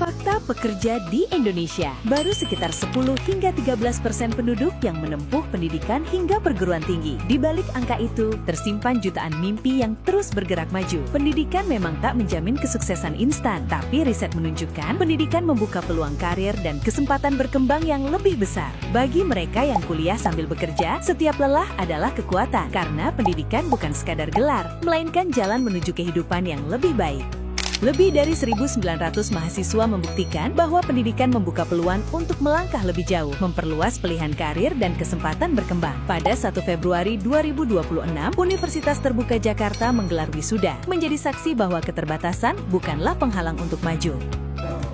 Fakta pekerja di Indonesia, baru sekitar 10 hingga 13% penduduk yang menempuh pendidikan hingga perguruan tinggi. Di balik angka itu, tersimpan jutaan mimpi yang terus bergerak maju. Pendidikan memang tak menjamin kesuksesan instan, tapi riset menunjukkan pendidikan membuka peluang karir dan kesempatan berkembang yang lebih besar. Bagi mereka yang kuliah sambil bekerja, setiap lelah adalah kekuatan, karena pendidikan bukan sekadar gelar, melainkan jalan menuju kehidupan yang lebih baik. Lebih dari 1.900 mahasiswa membuktikan bahwa pendidikan membuka peluang untuk melangkah lebih jauh, memperluas pilihan karir dan kesempatan berkembang. Pada 1 Februari 2026, Universitas Terbuka Jakarta menggelar wisuda, menjadi saksi bahwa keterbatasan bukanlah penghalang untuk maju.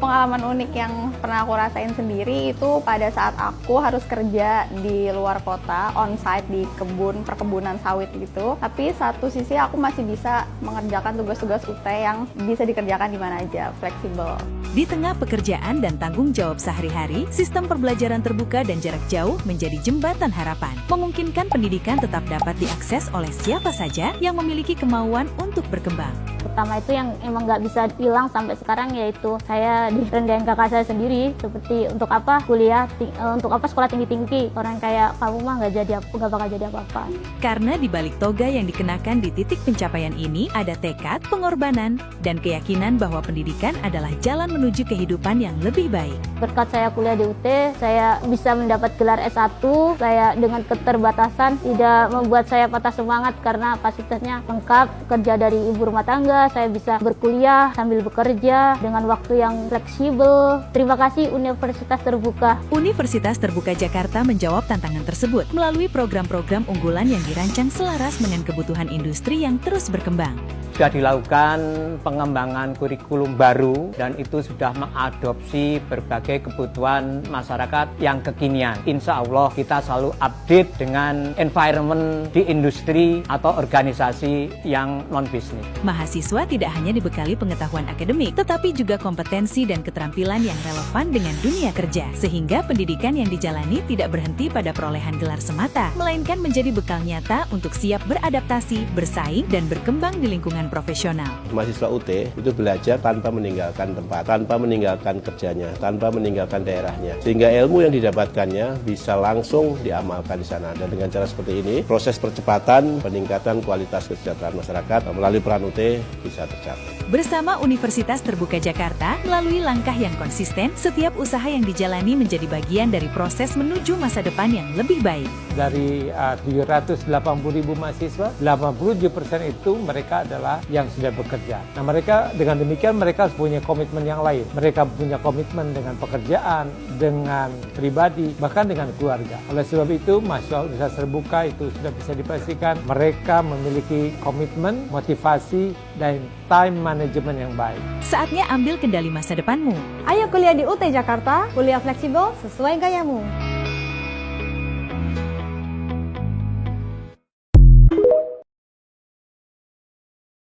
Pengalaman unik yang pernah aku rasain sendiri itu pada saat aku harus kerja di luar kota, on-site di perkebunan sawit gitu. Tapi satu sisi aku masih bisa mengerjakan tugas-tugas UT yang bisa dikerjakan di mana aja, fleksibel. Di tengah pekerjaan dan tanggung jawab sehari-hari, sistem pembelajaran terbuka dan jarak jauh menjadi jembatan harapan, memungkinkan pendidikan tetap dapat diakses oleh siapa saja yang memiliki kemauan untuk berkembang. Pertama itu yang emang nggak bisa hilang sampai sekarang, yaitu saya direndahin kakak saya sendiri, seperti untuk apa kuliah, untuk apa sekolah tinggi-tinggi, orang kayak kamu mah nggak bakal jadi apa-apa. Karena di balik toga yang dikenakan di titik pencapaian ini ada tekad, pengorbanan, dan keyakinan bahwa pendidikan adalah jalan menuju kehidupan yang lebih baik. Berkat saya kuliah di UT, saya bisa mendapat gelar S1, saya dengan keterbatasan tidak membuat saya patah semangat karena fasilitasnya lengkap, kerja dari ibu rumah tangga, saya bisa berkuliah sambil bekerja dengan waktu yang fleksibel. Terima kasih Universitas Terbuka. Universitas Terbuka Jakarta menjawab tantangan tersebut melalui program-program unggulan yang dirancang selaras dengan kebutuhan industri yang terus berkembang. Sudah dilakukan pengembangan kurikulum baru dan itu sudah mengadopsi berbagai kebutuhan masyarakat yang kekinian. Insya Allah kita selalu update dengan environment di industri atau organisasi yang non-bisnis. Mahasiswa tidak hanya dibekali pengetahuan akademik, tetapi juga kompetensi dan keterampilan yang relevan dengan dunia kerja. Sehingga pendidikan yang dijalani tidak berhenti pada perolehan gelar semata, melainkan menjadi bekal nyata untuk siap beradaptasi, bersaing, dan berkembang di lingkungan profesional. Mahasiswa UT itu belajar tanpa meninggalkan tempat, tanpa meninggalkan kerjanya, tanpa meninggalkan daerahnya. Sehingga ilmu yang didapatkannya bisa langsung diamalkan di sana. Dan dengan cara seperti ini, proses percepatan peningkatan kualitas kesejahteraan masyarakat melalui peran UT bisa tercapai. Bersama Universitas Terbuka Jakarta, melalui langkah yang konsisten, setiap usaha yang dijalani menjadi bagian dari proses menuju masa depan yang lebih baik. Dari 780.000 mahasiswa, 87% itu mereka adalah yang sudah bekerja. Nah, mereka dengan demikian mereka punya komitmen yang lain. Mereka punya komitmen dengan pekerjaan, dengan pribadi, bahkan dengan keluarga. Oleh sebab itu, mahasiswa Universitas Terbuka itu sudah bisa dipastikan mereka memiliki komitmen, motivasi, dan time management yang baik. Saatnya ambil kendali masa depanmu. Ayo kuliah di UT Jakarta, kuliah fleksibel sesuai gayamu.